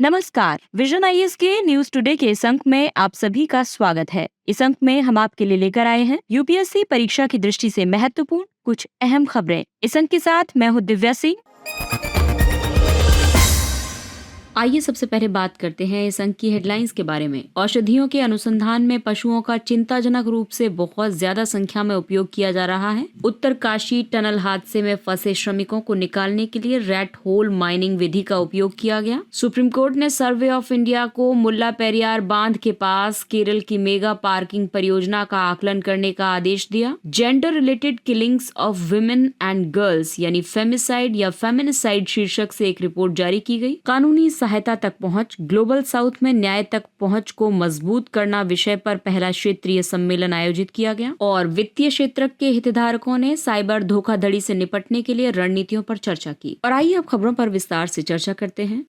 नमस्कार। Vision IAS के news today के इस अंक में आप सभी का स्वागत है। इस अंक में हम आपके लिए लेकर आए हैं यूपीएससी परीक्षा की दृष्टि से महत्वपूर्ण कुछ अहम खबरें। इस अंक के साथ मैं हूँ दिव्या सिंह। आइए सबसे पहले बात करते हैं इस अंक की हेडलाइंस के बारे में। औषधियों के अनुसंधान में पशुओं का चिंताजनक रूप से बहुत ज्यादा संख्या में उपयोग किया जा रहा है। उत्तरकाशी टनल हादसे में फंसे श्रमिकों को निकालने के लिए रेड होल माइनिंग विधि का उपयोग किया गया। सुप्रीम कोर्ट ने सर्वे ऑफ इंडिया को मुल्ला पेरियार बांध के पास केरल की मेगा पार्किंग परियोजना का आकलन करने का आदेश दिया। Gender related killings of women and girls यानी फेमिसाइड या फेमिनिसाइड शीर्षक से एक रिपोर्ट जारी की गई। कानूनी सहायता तक पहुंच, ग्लोबल साउथ में न्याय तक पहुंच को मजबूत करना विषय पर पहला क्षेत्रीय सम्मेलन आयोजित किया गया। और वित्तीय क्षेत्र के हितधारकों ने साइबर धोखाधड़ी से निपटने के लिए रणनीतियों पर चर्चा की। और आइए अब खबरों पर विस्तार से चर्चा करते हैं।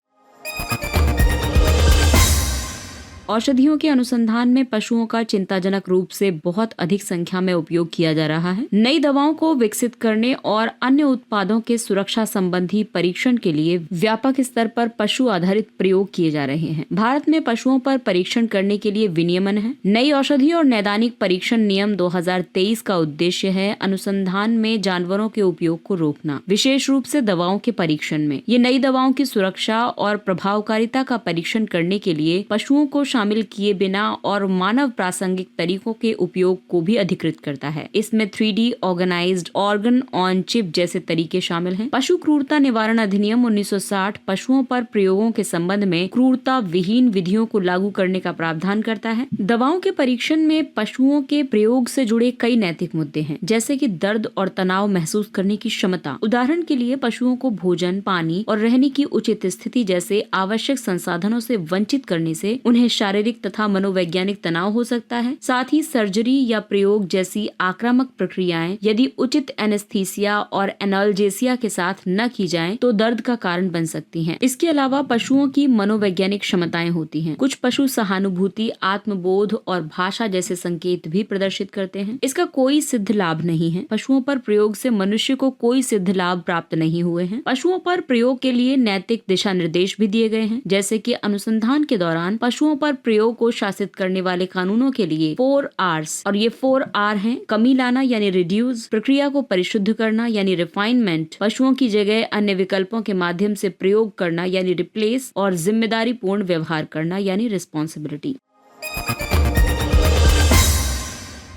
औषधियों के अनुसंधान में पशुओं का चिंताजनक रूप से बहुत अधिक संख्या में उपयोग किया जा रहा है। नई दवाओं को विकसित करने और अन्य उत्पादों के सुरक्षा संबंधी परीक्षण के लिए व्यापक स्तर पर पशु आधारित प्रयोग किए जा रहे हैं। भारत में पशुओं पर परीक्षण करने के लिए विनियमन है। नई औषधि और नैदानिक परीक्षण नियम 2023 का उद्देश्य है अनुसंधान में जानवरों के उपयोग को रोकना, विशेष रूप से दवाओं के परीक्षण में। ये नई दवाओं की सुरक्षा और प्रभावकारिता का परीक्षण करने के लिए पशुओं को शामिल किए बिना और मानव प्रासंगिक तरीकों के उपयोग को भी अधिकृत करता है। इसमें 3D organised organ on chip जैसे तरीके शामिल हैं। पशु क्रूरता निवारण अधिनियम 1960 पशुओं पर प्रयोगों के संबंध में क्रूरता विहीन विधियों को लागू करने का प्रावधान करता है। दवाओं के परीक्षण में पशुओं के प्रयोग से जुड़े कई नैतिक मुद्दे हैं, जैसे कि दर्द और तनाव महसूस करने की क्षमता। उदाहरण के लिए पशुओं को भोजन, पानी और रहने की उचित स्थिति जैसे आवश्यक संसाधनों से वंचित करने से उन्हें शारीरिक तथा मनोवैज्ञानिक तनाव हो सकता है। साथ ही सर्जरी या प्रयोग जैसी आक्रामक प्रक्रियाएं यदि उचित एनेस्थीसिया और एनाल्जेसिया के साथ न की जाएं तो दर्द का कारण बन सकती हैं। इसके अलावा पशुओं की मनोवैज्ञानिक क्षमताएं होती हैं। कुछ पशु सहानुभूति, आत्मबोध और भाषा जैसे संकेत भी प्रदर्शित करते हैं। इसका कोई सिद्ध लाभ नहीं है। पशुओं पर प्रयोग से मनुष्य को कोई सिद्ध लाभ प्राप्त नहीं हुए हैं। पशुओं पर प्रयोग के लिए नैतिक दिशा निर्देश भी दिए गए हैं, जैसे कि अनुसंधान के दौरान पशुओं पर प्रयोग को शासित करने वाले कानूनों के लिए 4 Rs और ये 4 R हैं। कमी लाना यानी रिड्यूस, प्रक्रिया को परिशुद्ध करना यानी रिफाइनमेंट, पशुओं की जगह अन्य विकल्पों के माध्यम से प्रयोग करना यानी रिप्लेस, और जिम्मेदारी पूर्ण व्यवहार करना यानी रिस्पॉन्सिबिलिटी।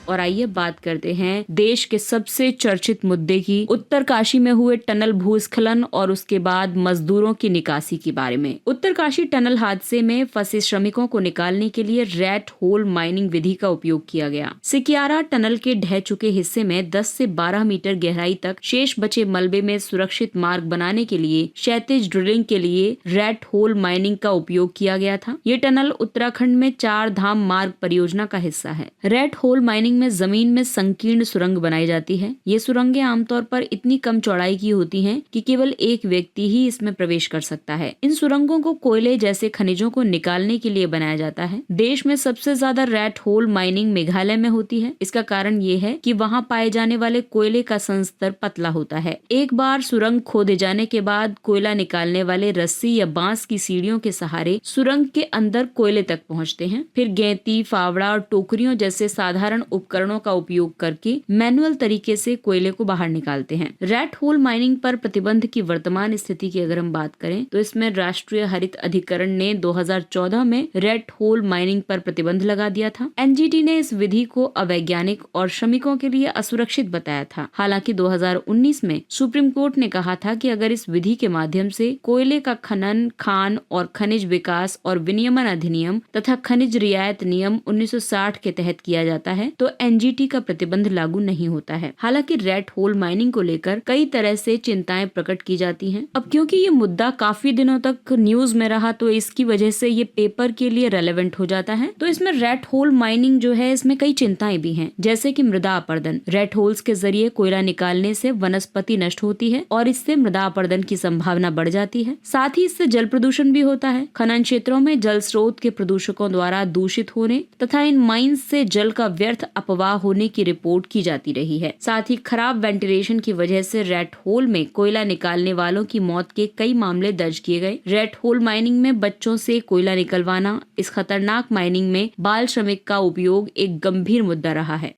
और आइए बात करते हैं देश के सबसे चर्चित मुद्दे की, उत्तरकाशी में हुए टनल भूस्खलन और उसके बाद मजदूरों की निकासी के बारे में। उत्तरकाशी टनल हादसे में फंसे श्रमिकों को निकालने के लिए रेड होल माइनिंग विधि का उपयोग किया गया। सिकियारा टनल के ढह चुके हिस्से में 10 से 12 मीटर गहराई तक शेष बचे मलबे में सुरक्षित मार्ग बनाने के लिए क्षैतिज ड्रिलिंग के लिए रेड होल माइनिंग का उपयोग किया गया था। ये टनल उत्तराखंड में 4 धाम मार्ग परियोजना का हिस्सा है। रेड होल माइनिंग में जमीन में संकीर्ण सुरंग बनाई जाती है। ये सुरंगें आमतौर पर इतनी कम चौड़ाई की होती हैं कि केवल एक व्यक्ति ही इसमें प्रवेश कर सकता है। इन सुरंगों को कोयले जैसे खनिजों को निकालने के लिए बनाया जाता है। देश में सबसे ज्यादा रेड होल माइनिंग मेघालय में होती है। इसका कारण ये है कि वहाँ पाए जाने वाले कोयले का संस्तर पतला होता है। एक बार सुरंग खोदे जाने के बाद कोयला निकालने वाले रस्सी या बांस की सीढ़ियों के सहारे सुरंग के अंदर कोयले तक पहुँचते हैं। फिर गेंती, फावड़ा और टोकरियों जैसे साधारण उपकरणों का उपयोग करके मैनुअल तरीके से कोयले को बाहर निकालते हैं। रेड होल माइनिंग पर प्रतिबंध की वर्तमान स्थिति की अगर हम बात करें तो इसमें राष्ट्रीय हरित अधिकरण ने 2014 में रेड होल माइनिंग पर प्रतिबंध लगा दिया था। एनजीटी ने इस विधि को अवैज्ञानिक और श्रमिकों के लिए असुरक्षित बताया था। हालांकि 2019 में सुप्रीम कोर्ट ने कहा था कि अगर इस विधि के माध्यम से कोयले का खनन, खान और खनिज विकास और विनियमन अधिनियम तथा खनिज रियायत नियम 1960 के तहत किया जाता है तो एनजीटी का प्रतिबंध लागू नहीं होता है। हालांकि रेड होल माइनिंग को लेकर कई तरह से चिंताएं प्रकट की जाती हैं। अब क्योंकि ये मुद्दा काफी दिनों तक न्यूज में रहा तो इसकी वजह से ये पेपर के लिए रेलेवेंट हो जाता है। तो इसमें रेड होल माइनिंग जो है इसमें कई चिंताएं भी हैं, जैसे कि मृदा अपरदन। रेड होल्स के जरिए कोयला निकालने से वनस्पति नष्ट होती है और इससे मृदा अपरदन की संभावना बढ़ जाती है। साथ ही इससे जल प्रदूषण भी होता है। खनन क्षेत्रों में जल स्रोत के प्रदूषकों द्वारा दूषित होने तथा इन माइंस से जल का व्यर्थ अपवाह होने की रिपोर्ट की जाती रही है। साथ ही खराब वेंटिलेशन की वजह से रेड होल में कोयला निकालने वालों की मौत के कई मामले दर्ज किए गए। रेड होल माइनिंग में बच्चों से कोयला निकलवाना, इस खतरनाक माइनिंग में बाल श्रमिक का उपयोग एक गंभीर मुद्दा रहा है।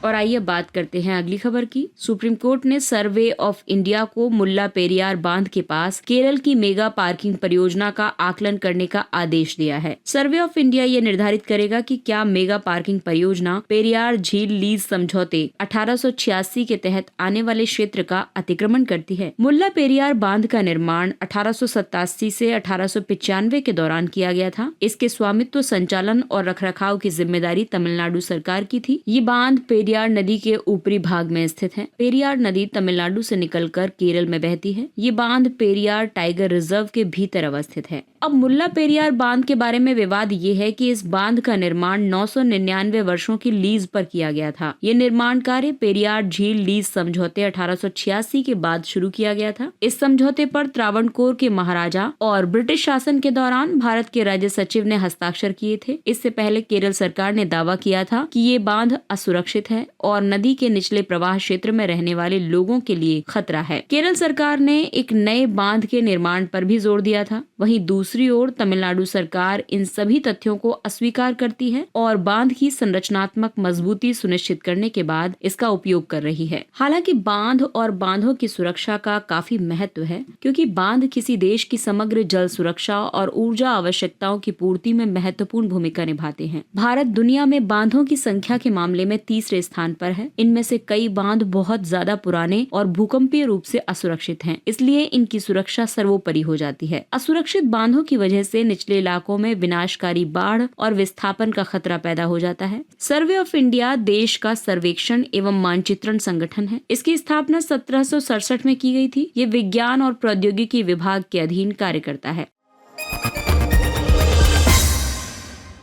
और आइए बात करते हैं अगली खबर की। सुप्रीम कोर्ट ने सर्वे ऑफ इंडिया को मुल्ला पेरियार बांध के पास केरल की मेगा पार्किंग परियोजना का आकलन करने का आदेश दिया है। सर्वे ऑफ इंडिया ये निर्धारित करेगा कि क्या मेगा पार्किंग परियोजना पेरियार झील लीज समझौते 1886 के तहत आने वाले क्षेत्र का अतिक्रमण करती है। मुल्ला पेरियार बांध का निर्माण 1887 से 1895 के दौरान किया गया था। इसके स्वामित्व, संचालन और रखरखाव की जिम्मेदारी तमिलनाडु सरकार की थी। ये बांध पेरियार नदी के ऊपरी भाग में स्थित है। पेरियार नदी तमिलनाडु से निकलकर केरल में बहती है। ये बांध पेरियार टाइगर रिजर्व के भीतर अवस्थित है। अब मुल्ला पेरियार बांध के बारे में विवाद ये है कि इस बांध का निर्माण 999 वर्षों की लीज पर किया गया था। ये निर्माण कार्य पेरियार झील लीज समझौते 1886 के बाद शुरू किया गया था। इस समझौते पर त्रावणकोर के महाराजा और ब्रिटिश शासन के दौरान भारत के राज्य सचिव ने हस्ताक्षर किए थे। इससे पहले केरल सरकार ने दावा किया था कि ये बांध असुरक्षित है और नदी के निचले प्रवाह क्षेत्र में रहने वाले लोगों के लिए खतरा है। केरल सरकार ने एक नए बांध के निर्माण पर भी जोर दिया था। वहीं दूसरी ओर तमिलनाडु सरकार इन सभी तथ्यों को अस्वीकार करती है और बांध की संरचनात्मक मजबूती सुनिश्चित करने के बाद इसका उपयोग कर रही है। हालांकि बांध और बांधों की सुरक्षा का काफी महत्व है, क्योंकि बांध किसी देश की समग्र जल सुरक्षा और ऊर्जा आवश्यकताओं की पूर्ति में महत्वपूर्ण भूमिका निभाते हैं। भारत दुनिया में बांधों की संख्या के मामले में तीसरे स्थान पर है। इनमें से कई बांध बहुत ज्यादा पुराने और भूकंपीय रूप से असुरक्षित हैं, इसलिए इनकी सुरक्षा सर्वोपरि हो जाती है। असुरक्षित बांधों की वजह से निचले इलाकों में विनाशकारी बाढ़ और विस्थापन का खतरा पैदा हो जाता है। सर्वे ऑफ इंडिया देश का सर्वेक्षण एवं मानचित्रण संगठन है। इसकी स्थापना 1767 में की गई थी। ये विज्ञान और प्रौद्योगिकी विभाग के अधीन कार्य करता है।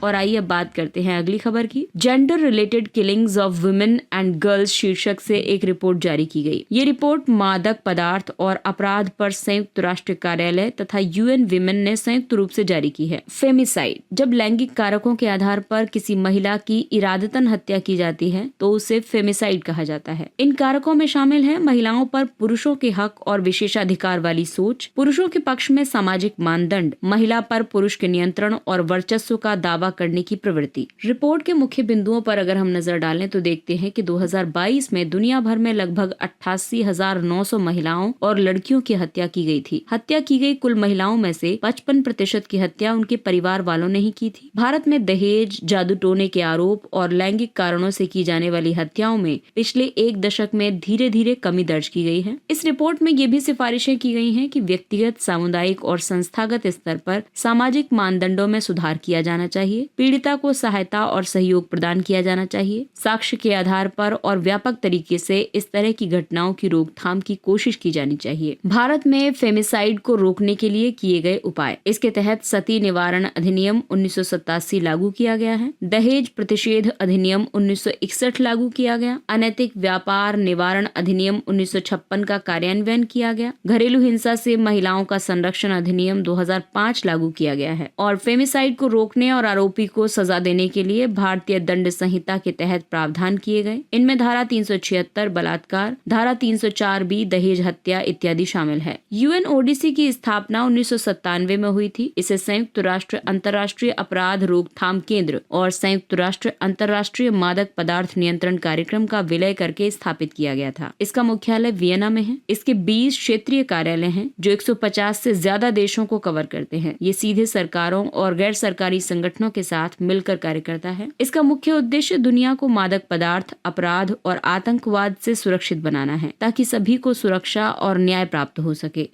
और आइए अब बात करते हैं अगली खबर की। Gender related killings of women and girls शीर्षक से एक रिपोर्ट जारी की गई। ये रिपोर्ट मादक पदार्थ और अपराध पर संयुक्त राष्ट्र कार्यालय तथा यूएन विमेन ने संयुक्त रूप से जारी की है। फेमिसाइड, जब लैंगिक कारकों के आधार पर किसी महिला की इरादतन हत्या की जाती है तो उसे फेमिसाइड कहा जाता है। इन कारकों में शामिल है महिलाओं पर पुरुषों के हक और विशेषाधिकार वाली सोच, पुरुषों के पक्ष में सामाजिक मानदंड, महिला पर पुरुष के नियंत्रण और वर्चस्व का दावा करने की प्रवृत्ति। रिपोर्ट के मुख्य बिंदुओं पर अगर हम नजर डालें तो देखते हैं कि 2022 में दुनिया भर में लगभग 88,900 महिलाओं और लड़कियों की हत्या की गई थी। हत्या की गई कुल महिलाओं में से 55% की हत्या उनके परिवार वालों ने ही की थी। भारत में दहेज, जादू टोने के आरोप और लैंगिक कारणों से की जाने वाली हत्याओं में पिछले एक दशक में धीरे धीरे कमी दर्ज की गई है। इस रिपोर्ट में ये भी सिफारिशें की गई हैं कि व्यक्तिगत, सामुदायिक और संस्थागत स्तर पर सामाजिक मानदंडों में सुधार किया जाना चाहिए। पीड़िता को सहायता और सहयोग प्रदान किया जाना चाहिए। साक्ष्य के आधार पर और व्यापक तरीके से इस तरह की घटनाओं की रोकथाम की कोशिश की जानी चाहिए। भारत में फेमिसाइड को रोकने के लिए किए गए उपाय। इसके तहत सती निवारण अधिनियम 1987 लागू किया गया है। दहेज प्रतिषेध अधिनियम 1961 लागू किया गया। अनैतिक व्यापार निवारण अधिनियम 1956 का कार्यान्वयन किया गया। घरेलू हिंसा से महिलाओं का संरक्षण अधिनियम 2005 लागू किया गया है। और फेमिसाइड को रोकने और आरोपी को सजा देने के लिए भारतीय दंड संहिता के तहत प्रावधान किए गए। इनमें धारा 376 बलात्कार, धारा 304 बी दहेज हत्या इत्यादि शामिल है। यूएनओडीसी की स्थापना 1997 में हुई थी। इसे संयुक्त राष्ट्र अंतर्राष्ट्रीय अपराध रोकथाम केंद्र और संयुक्त राष्ट्र अंतर्राष्ट्रीय मादक पदार्थ नियंत्रण कार्यक्रम का विलय करके स्थापित किया गया था। इसका मुख्यालय वियना में है। इसके 20 क्षेत्रीय कार्यालय हैं जो 150 से ज्यादा देशों को कवर करते हैं। ये सीधे सरकारों और गैर सरकारी संगठनों के साथ मिलकर कार्य करता है। इसका मुख्य उद्देश्य दुनिया को मादक पदार्थ, अपराध और आतंकवाद से सुरक्षित बनाना है, ताकि सभी को सुरक्षा और न्याय प्राप्त हो सके।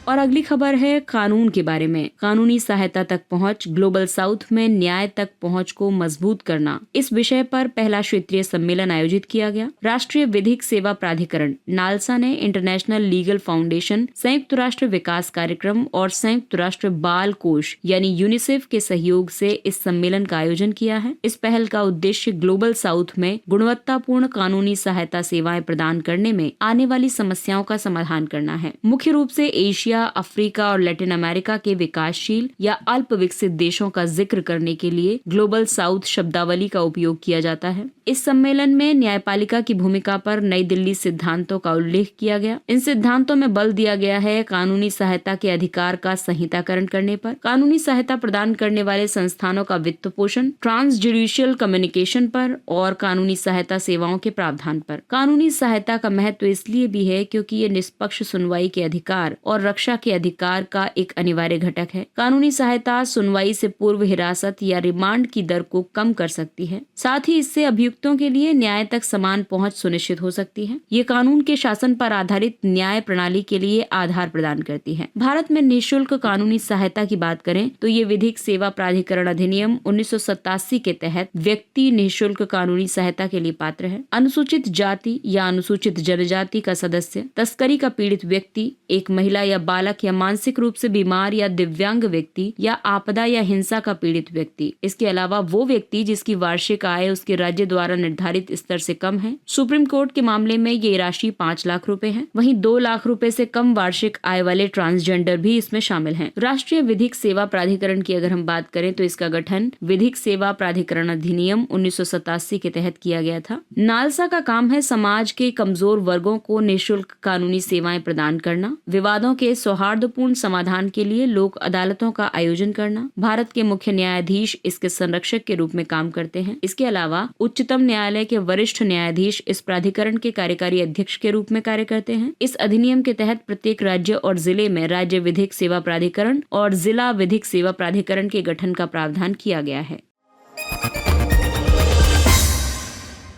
और अगली खबर है कानून के बारे में। कानूनी सहायता तक पहुंच, ग्लोबल साउथ में न्याय तक पहुंच को मजबूत करना, इस विषय पर पहला क्षेत्रीय सम्मेलन आयोजित किया गया। राष्ट्रीय विधिक सेवा प्राधिकरण नालसा ने इंटरनेशनल लीगल फाउंडेशन, संयुक्त राष्ट्र विकास कार्यक्रम और संयुक्त राष्ट्र बाल कोष यानी यूनिसेफ के सहयोग से इस सम्मेलन का आयोजन किया है। इस पहल का उद्देश्य ग्लोबल साउथ में गुणवत्तापूर्ण कानूनी सहायता सेवाएं प्रदान करने में आने वाली समस्याओं का समाधान करना है। मुख्य रूप से एशिया, एशिया, अफ्रीका और लैटिन अमेरिका के विकासशील या अल्प विकसित देशों का जिक्र करने के लिए ग्लोबल साउथ शब्दावली का उपयोग किया जाता है। इस सम्मेलन में न्यायपालिका की भूमिका पर नई दिल्ली सिद्धांतों का उल्लेख किया गया। इन सिद्धांतों में बल दिया गया है कानूनी सहायता के अधिकार का संहिताकरण करने पर, कानूनी सहायता प्रदान करने वाले संस्थानों का वित्त पोषण, ट्रांस जुडिशियल कम्युनिकेशन पर और कानूनी सहायता सेवाओं के प्रावधान पर। कानूनी सहायता का महत्व इसलिए भी है क्योंकि ये निष्पक्ष सुनवाई के अधिकार और रक्षा के अधिकार का एक अनिवार्य घटक है। कानूनी सहायता सुनवाई से पूर्व हिरासत या रिमांड की दर को कम कर सकती है। साथ ही इससे अभियुक्तों के लिए न्याय तक समान पहुंच सुनिश्चित हो सकती है। ये कानून के शासन पर आधारित न्याय प्रणाली के लिए आधार प्रदान करती है। भारत में निःशुल्क कानूनी सहायता की बात करें तो ये विधिक सेवा प्राधिकरण अधिनियम 1987 के तहत व्यक्ति निःशुल्क कानूनी सहायता के लिए पात्र है। अनुसूचित जाति या अनुसूचित जनजाति का सदस्य, तस्करी का पीड़ित व्यक्ति, एक महिला या बालक या मानसिक रूप से बीमार या दिव्यांग व्यक्ति या आपदा या हिंसा का पीड़ित व्यक्ति। इसके अलावा वो व्यक्ति जिसकी वार्षिक आय उसके राज्य द्वारा निर्धारित स्तर से कम है। सुप्रीम कोर्ट के मामले में ये राशि 5 लाख रुपए है। वहीं 2 लाख रुपए से कम वार्षिक आय वाले ट्रांसजेंडर भी इसमें शामिल हैं। राष्ट्रीय विधिक सेवा प्राधिकरण की अगर हम बात करें तो इसका गठन विधिक सेवा प्राधिकरण अधिनियम 1987 के तहत किया गया था। नालसा का काम है समाज के कमजोर वर्गों को निःशुल्क कानूनी सेवाएं प्रदान करना, विवादों के सौहार्दपूर्ण समाधान के लिए लोक अदालतों का आयोजन करना। भारत के मुख्य न्यायाधीश इसके संरक्षक के रूप में काम करते हैं। इसके अलावा उच्चतम न्यायालय के वरिष्ठ न्यायाधीश इस प्राधिकरण के कार्यकारी अध्यक्ष के रूप में कार्य करते हैं। इस अधिनियम के तहत प्रत्येक राज्य और जिले में राज्य विधिक सेवा प्राधिकरण और जिला विधिक सेवा प्राधिकरण के गठन का प्रावधान किया गया है।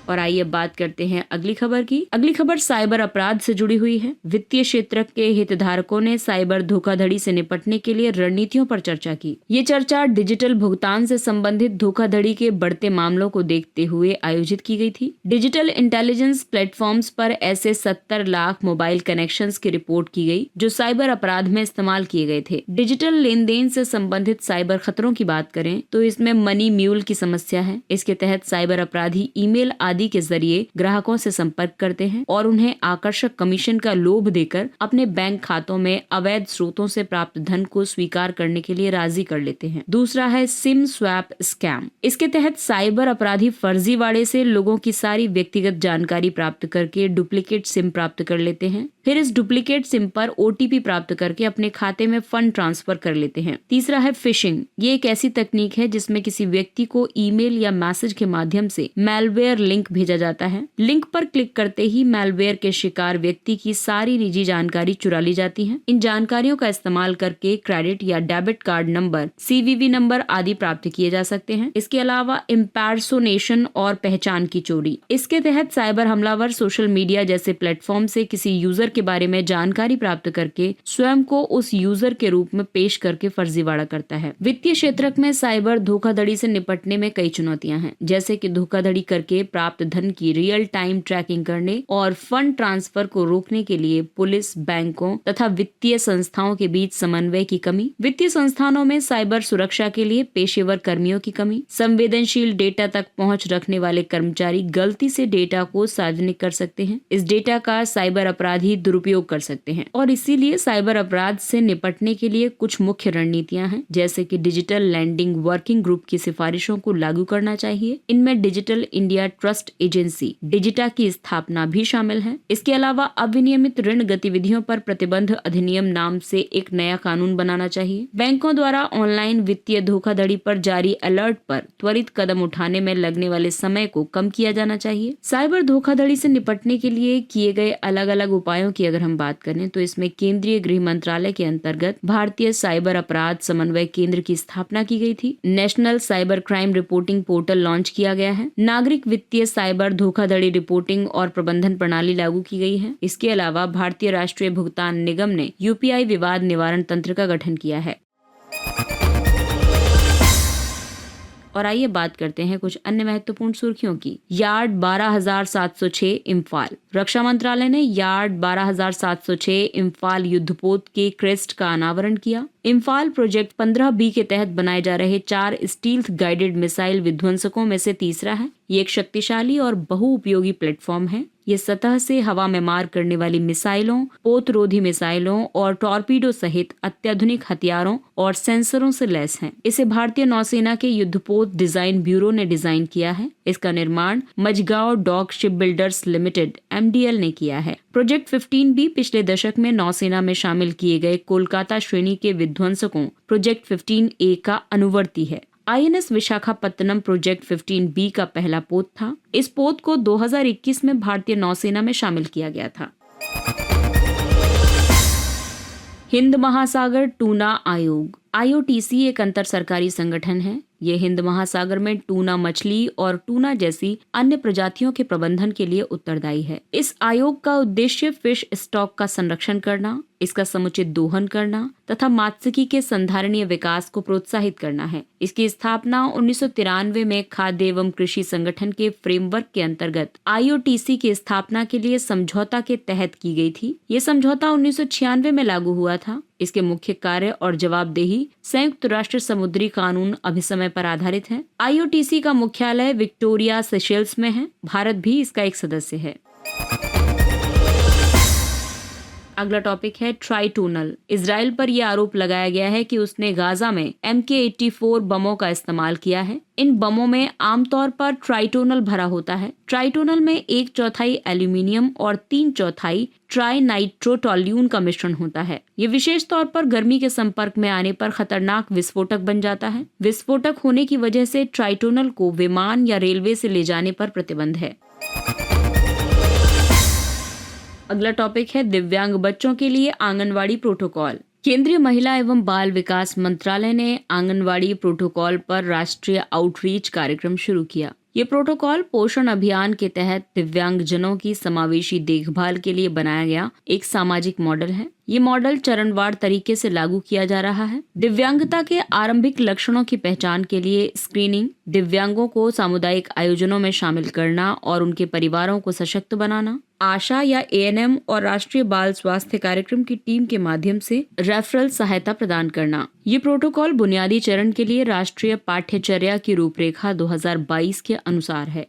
और आइए अब बात करते हैं अगली खबर की। अगली खबर साइबर अपराध से जुड़ी हुई है। वित्तीय क्षेत्र के हितधारकों ने साइबर धोखाधड़ी से निपटने के लिए रणनीतियों पर चर्चा की। ये चर्चा डिजिटल भुगतान से संबंधित धोखाधड़ी के बढ़ते मामलों को देखते हुए आयोजित की गई थी। डिजिटल इंटेलिजेंस प्लेटफॉर्म्स पर ऐसे 70 लाख मोबाइल कनेक्शंस की रिपोर्ट की गई जो साइबर अपराध में इस्तेमाल किए गए थे। डिजिटल लेन देन से संबंधित साइबर खतरों की बात करें तो इसमें मनी म्यूल की समस्या है। इसके तहत साइबर अपराधी ईमेल आदि के जरिए ग्राहकों से संपर्क करते हैं और उन्हें आकर्षक कमीशन का लोभ देकर अपने बैंक खातों में अवैध स्रोतों से प्राप्त धन को स्वीकार करने के लिए राजी कर लेते हैं। दूसरा है सिम स्वैप स्कैम। इसके तहत साइबर अपराधी फर्जीवाड़े से लोगों की सारी व्यक्तिगत जानकारी प्राप्त करके डुप्लीकेट सिम प्राप्त कर लेते हैं। फिर इस डुप्लीकेट सिम पर ओटीपी प्राप्त करके अपने खाते में फंड ट्रांसफर कर लेते हैं। तीसरा है फिशिंग। ये एक ऐसी तकनीक है जिसमें किसी व्यक्ति को ईमेल या मैसेज के माध्यम से मैलवेयर लिंक भेजा जाता है। लिंक पर क्लिक करते ही मैलवेयर के शिकार व्यक्ति की सारी निजी जानकारी चुरा ली जाती है। इन जानकारियों का इस्तेमाल करके क्रेडिट या debit card number, CVV number आदि प्राप्त किए जा सकते हैं। इसके अलावा इम्पर्सोनेशन और पहचान की चोरी। इसके तहत साइबर हमलावर सोशल मीडिया जैसे प्लेटफॉर्म से किसी यूजर के बारे में जानकारी प्राप्त करके स्वयं को उस यूजर के रूप में पेश करके फर्जीवाड़ा करता है। वित्तीय क्षेत्र में साइबर धोखाधड़ी से निपटने में कई चुनौतियां हैं, जैसे कि धोखाधड़ी करके प्राप्त धन की रियल टाइम ट्रैकिंग करने और फंड ट्रांसफर को रोकने के लिए पुलिस, बैंकों तथा वित्तीय संस्थाओं के बीच समन्वय की कमी, वित्तीय संस्थानों में साइबर सुरक्षा के लिए पेशेवर कर्मियों की कमी, संवेदनशील डेटा तक पहुंच रखने वाले कर्मचारी गलती से डेटा को सार्वजनिक कर सकते हैं। इस डेटा का साइबर अपराधी दुरुपयोग कर सकते हैं और इसीलिए साइबर अपराध से निपटने के लिए कुछ मुख्य रणनीतियां हैं, जैसे कि डिजिटल लैंडिंग वर्किंग ग्रुप की सिफारिशों को लागू करना चाहिए। इनमें डिजिटल इंडिया ट्रस्ट एजेंसी डिजिटा की स्थापना भी शामिल है। इसके अलावा अविनियमित ऋण गतिविधियों पर प्रतिबंध अधिनियम नाम से एक नया कानून बनाना चाहिए। बैंकों द्वारा ऑनलाइन वित्तीय धोखाधड़ी पर जारी अलर्ट पर त्वरित कदम उठाने में लगने वाले समय को कम किया जाना चाहिए। साइबर धोखाधड़ी से निपटने के लिए किए गए अलग अलग उपायों की अगर हम बात करें तो इसमें केंद्रीय गृह मंत्रालय के अंतर्गत भारतीय साइबर अपराध समन्वय केंद्र की स्थापना की गई थी। National cyber crime reporting portal launch किया गया है। नागरिक वित्तीय साइबर धोखाधड़ी रिपोर्टिंग और प्रबंधन प्रणाली लागू की गई है। इसके अलावा भारतीय राष्ट्रीय भुगतान निगम ने यूपीआई विवाद निवारण तंत्र का गठन किया है। और आइए बात करते हैं कुछ अन्य महत्वपूर्ण सुर्खियों की। यार्ड 12,706 इम्फाल। रक्षा मंत्रालय ने यार्ड 12,706 इम्फाल युद्धपोत के क्रेस्ट का अनावरण किया। इम्फाल प्रोजेक्ट 15B के तहत बनाए जा रहे 4 स्टील्थ गाइडेड मिसाइल विध्वंसकों में से तीसरा है। ये एक शक्तिशाली और बहुउपयोगी प्लेटफॉर्म है। ये सतह से हवा में मार करने वाली मिसाइलों, पोतरोधी मिसाइलों और टॉर्पीडो सहित अत्याधुनिक हथियारों और सेंसरों से लैस है। इसे भारतीय नौसेना के युद्धपोत डिजाइन ब्यूरो ने डिजाइन किया है। इसका निर्माण Mazagon dock ship builders limited MDL ने किया है। प्रोजेक्ट 15B पिछले दशक में नौसेना में शामिल किए गए कोलकाता श्रेणी के विध्वंसकों प्रोजेक्ट 15A का अनुवर्ती है। INS विशाखापत्तनम प्रोजेक्ट 15B का पहला पोत था। इस पोत को 2021 में भारतीय नौसेना में शामिल किया गया था। हिंद महासागर टूना आयोग IOTC एक अंतर सरकारी संगठन है। ये हिंद महासागर में टूना मछली और टूना जैसी अन्य प्रजातियों के प्रबंधन के लिए उत्तरदायी है। इस आयोग का उद्देश्य फिश स्टॉक का संरक्षण करना, इसका समुचित दोहन करना तथा मात्स्यिकी के संधारणीय विकास को प्रोत्साहित करना है। इसकी स्थापना 1993 में खाद्य एवं कृषि संगठन के फ्रेमवर्क के अंतर्गत IOTC की स्थापना के लिए समझौता के तहत की गई थी। ये समझौता 1996 में लागू हुआ था। इसके मुख्य कार्य और जवाबदेही संयुक्त राष्ट्र समुद्री कानून अभिसमय पर आधारित है। IOTC का मुख्यालय विक्टोरिया सेशेल्स में है। भारत भी इसका एक सदस्य है। अगला टॉपिक है ट्राइटोनल। इजराइल पर यह आरोप लगाया गया है कि उसने गाजा में MK-84 बमों का इस्तेमाल किया है। इन बमों में आमतौर पर ट्राइटोनल भरा होता है। ट्राइटोनल में 1/4 एल्यूमिनियम और 3/4 ट्राइनाइट्रोटोल्यून का मिश्रण होता है। ये विशेष तौर पर गर्मी के संपर्क में आने पर खतरनाक विस्फोटक बन जाता है। विस्फोटक होने की वजह से ट्राइटोनल को विमान या रेलवे से ले जाने पर प्रतिबंध है। अगला टॉपिक है दिव्यांग बच्चों के लिए आंगनवाड़ी प्रोटोकॉल। केंद्रीय महिला एवं बाल विकास मंत्रालय ने आंगनवाड़ी प्रोटोकॉल पर राष्ट्रीय आउटरीच कार्यक्रम शुरू किया। ये प्रोटोकॉल पोषण अभियान के तहत दिव्यांगजनों की समावेशी देखभाल के लिए बनाया गया एक सामाजिक मॉडल है। ये मॉडल चरणवार तरीके से लागू किया जा रहा है। दिव्यांगता के आरंभिक लक्षणों की पहचान के लिए स्क्रीनिंग, दिव्यांगों को सामुदायिक आयोजनों में शामिल करना और उनके परिवारों को सशक्त बनाना, आशा या ANM और राष्ट्रीय बाल स्वास्थ्य कार्यक्रम की टीम के माध्यम से रेफरल सहायता प्रदान करना। ये प्रोटोकॉल बुनियादी चरण के लिए राष्ट्रीय पाठ्यचर्या की रूपरेखा 2022 के अनुसार है।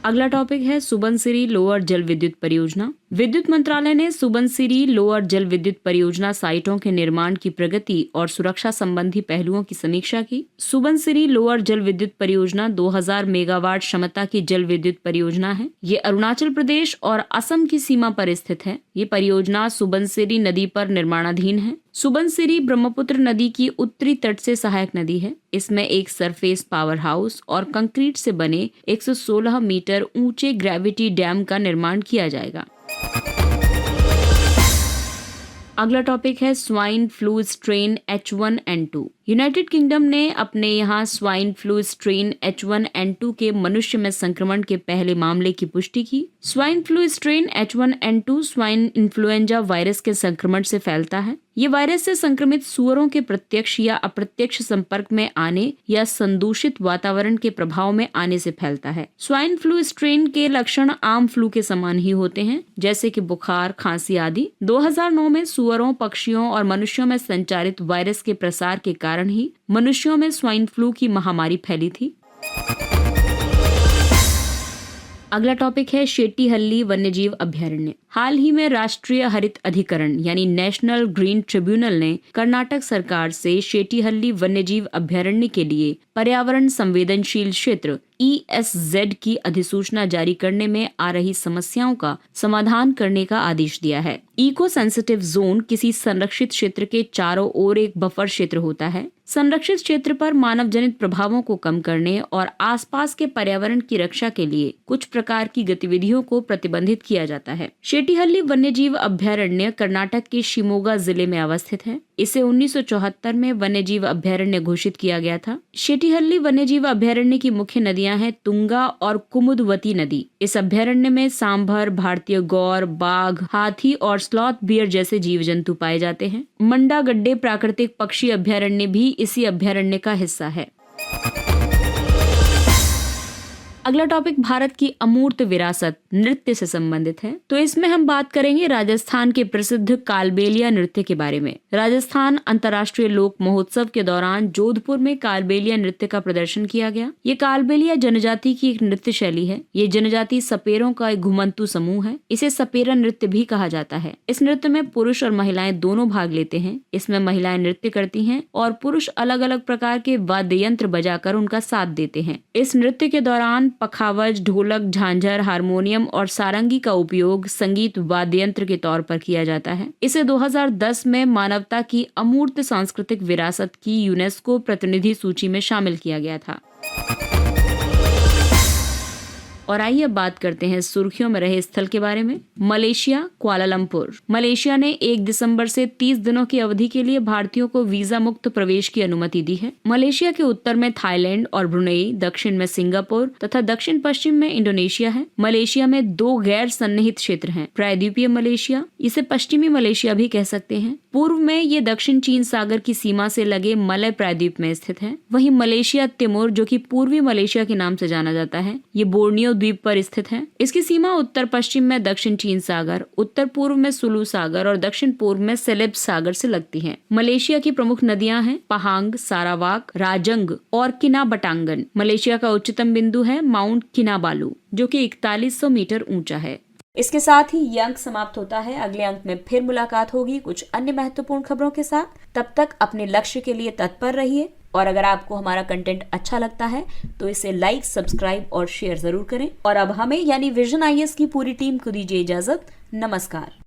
अगला टॉपिक है सुबनसिरी लोअर जल विद्युत परियोजना। विद्युत मंत्रालय ने सुबनसिरी लोअर जल विद्युत परियोजना साइटों के निर्माण की प्रगति और सुरक्षा संबंधी पहलुओं की समीक्षा की। सुबनसिरी लोअर जल विद्युत परियोजना 2000 मेगावाट क्षमता की जल विद्युत परियोजना है। ये अरुणाचल प्रदेश और असम की सीमा पर स्थित है। ये परियोजना सुबनसिरी नदी पर निर्माणाधीन है। सुबनसिरी ब्रह्मपुत्र नदी की उत्तरी तट से सहायक नदी है। इसमें एक सरफेस पावर हाउस और कंक्रीट से बने 116 मीटर ऊंचे ग्रेविटी डैम का निर्माण किया जाएगा। अगला टॉपिक है swine flu strain H1N2। United kingdom ने अपने यहाँ स्वाइन फ्लू स्ट्रेन H1N2 के मनुष्य में संक्रमण के पहले मामले की पुष्टि की। Swine flu strain H1N2 swine influenza virus के संक्रमण से फैलता है। ये वायरस से संक्रमित सूअरों के प्रत्यक्ष या अप्रत्यक्ष संपर्क में आने या संदूषित वातावरण के प्रभाव में आने से फैलता है। स्वाइन फ्लू स्ट्रेन के लक्षण आम फ्लू के समान ही होते हैं, जैसे कि बुखार, खांसी आदि। 2009 में सूअरों, पक्षियों और मनुष्यों में संचारित वायरस के प्रसार के कारण ही मनुष्यों में स्वाइन फ्लू की महामारी फैली थी। अगला टॉपिक है शेटीहल्ली वन्यजीव अभयारण्य। हाल ही में राष्ट्रीय हरित अधिकरण यानी नेशनल ग्रीन ट्रिब्यूनल ने कर्नाटक सरकार से शेटीहल्ली वन्यजीव अभयारण्य के लिए पर्यावरण संवेदनशील क्षेत्र ESZ की अधिसूचना जारी करने में आ रही समस्याओं का समाधान करने का आदेश दिया है। इको सेंसिटिव जोन किसी संरक्षित क्षेत्र के चारों ओर एक बफर क्षेत्र होता है। संरक्षित क्षेत्र पर मानव जनित प्रभावों को कम करने और आसपास के पर्यावरण की रक्षा के लिए कुछ प्रकार की गतिविधियों को प्रतिबंधित किया जाता है। शेटीहल्ली वन्यजीव अभयारण्य कर्नाटक के शिमोगा जिले में अवस्थित है। इसे 1974 में वन्यजीव अभयारण्य घोषित किया गया था। शेटीहल्ली वन्यजीव अभयारण्य की मुख्य नदियां हैं तुंगा और कुमुदवती नदी। इस अभयारण्य में सांभर, भारतीय गौर, बाघ, हाथी और स्लॉथ बियर जैसे जीव जंतु पाए जाते हैं। मंडागड्डे प्राकृतिक पक्षी अभयारण्य भी इसी अभयारण्य का हिस्सा है। अगला टॉपिक भारत की अमूर्त विरासत नृत्य से संबंधित है। तो इसमें हम बात करेंगे राजस्थान के प्रसिद्ध कालबेलिया नृत्य के बारे में। राजस्थान अंतर्राष्ट्रीय लोक महोत्सव के दौरान जोधपुर में कालबेलिया नृत्य का प्रदर्शन किया गया। ये कालबेलिया जनजाति की एक नृत्य शैली है। ये जनजाति सपेरों का एक घुमंतु समूह है। इसे सपेरा नृत्य भी कहा जाता है। इस नृत्य में पुरुष और महिलाएं दोनों भाग लेते हैं। इसमें महिलाएं नृत्य करती हैं और पुरुष अलग अलग प्रकार के वाद्य यंत्र बजाकर उनका साथ देते हैं। इस नृत्य के दौरान पखावज, ढोलक, झांझर, हारमोनियम और सारंगी का उपयोग संगीत वाद्य यंत्र के तौर पर किया जाता है। इसे 2010 में मानवता की अमूर्त सांस्कृतिक विरासत की यूनेस्को प्रतिनिधि सूची में शामिल किया गया था। और आइए अब बात करते हैं सुर्खियों में रहे स्थल के बारे में। Malaysia, Kuala Lumpur. मलेशिया ने 1 दिसंबर से 30 दिनों की अवधि के लिए भारतीयों को वीजा मुक्त प्रवेश की अनुमति दी है। मलेशिया के उत्तर में थाईलैंड और ब्रुनेई, दक्षिण में सिंगापुर तथा दक्षिण पश्चिम में इंडोनेशिया है। मलेशिया में 2 गैर सन्निहित क्षेत्र हैं। प्रायद्वीपीय मलेशिया, इसे पश्चिमी मलेशिया भी कह सकते हैं। पूर्व में ये दक्षिण चीन सागर की सीमा से लगे मलय प्रायद्वीप में स्थित है। वहीं मलेशिया तिमोर, जो कि पूर्वी मलेशिया के नाम से जाना जाता है, ये बोर्नियो द्वीप पर स्थित है। इसकी सीमा उत्तर पश्चिम में दक्षिण चीन सागर, उत्तर पूर्व में सुलू सागर और दक्षिण पूर्व में सेलेब सागर से लगती है। मलेशिया की प्रमुख नदियां हैं पहांग, सारावाक, राजंग और किनाबटांगन। मलेशिया का उच्चतम बिंदु है माउंट किनाबालू, जो कि 4100 मीटर ऊंचा है। इसके साथ ही ये अंक समाप्त होता है। अगले अंक में फिर मुलाकात होगी कुछ अन्य महत्वपूर्ण खबरों के साथ। तब तक अपने लक्ष्य के लिए तत्पर रहिए और अगर आपको हमारा कंटेंट अच्छा लगता है तो इसे लाइक, सब्सक्राइब और शेयर जरूर करें। और अब हमें यानी विजन IAS की पूरी टीम को दीजिए इजाजत। नमस्कार।